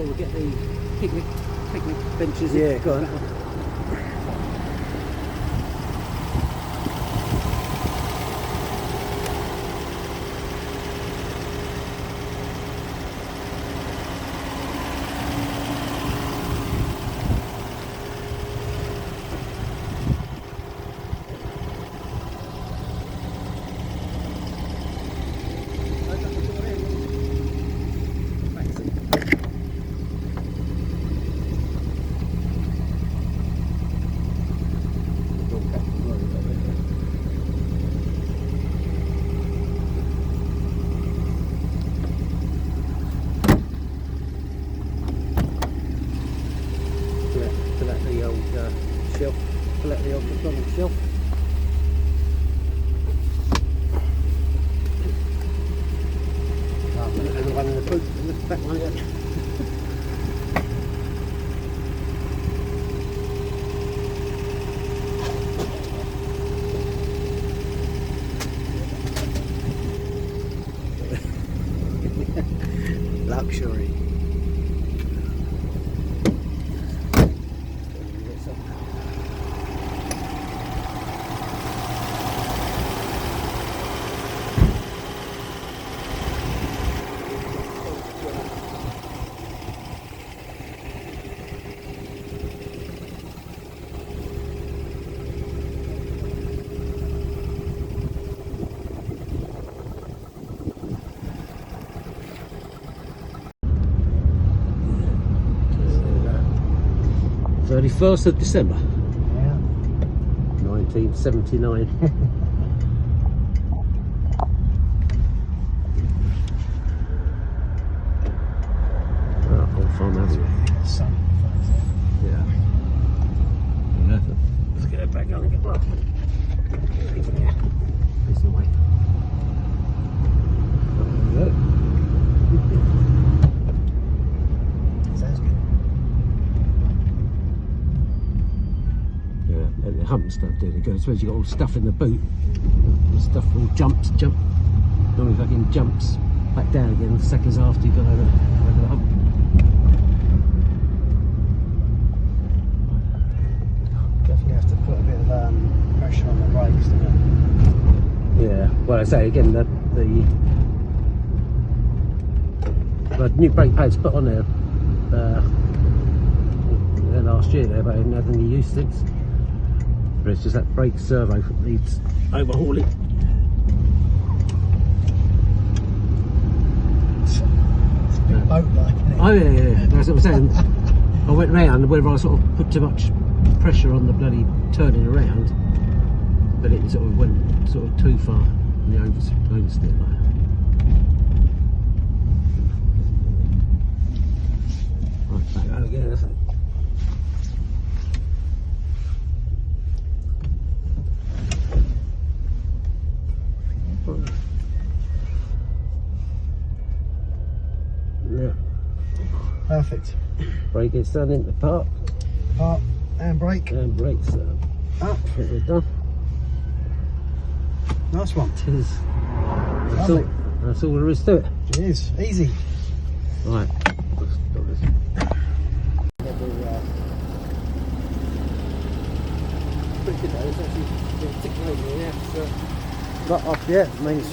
sure we get the picnic benches. Yeah, go on. Shelf, pull out the old McDonald's shelf. And the one in the boot, and the back one again. Luxury. First of December, Yeah. 1979. Old Farm Avenue. Sun. Yeah. Let's get it back on and get up. Yeah. This way. There we go. Sounds good. Yeah, and the hump stuff doing it. I suppose you got all stuff in the boot. The stuff all jump. Normally fucking jumps back down again seconds after you got over the hump. Definitely have to put a bit of pressure on the brakes, don't it? Yeah. Well, I say again the new brake pads put on there last year. They haven't had any use since. But it's just that brake servo that needs overhauling. It's a big boat like, isn't it? Oh yeah. That's what I'm saying. I went round whether I sort of put too much pressure on the bloody turning around, but it sort of went sort of too far in the oversteer. Right, back out again. That's it. Yeah. Perfect. Brake gets done into park. Park and brake. And brakes Up. we're done. Nice one. Cheers. Lovely. That's all there is to it. It is. Easy. Right. Let's stop this. Pretty good though, it's actually ticking over here. Right off, yeah, means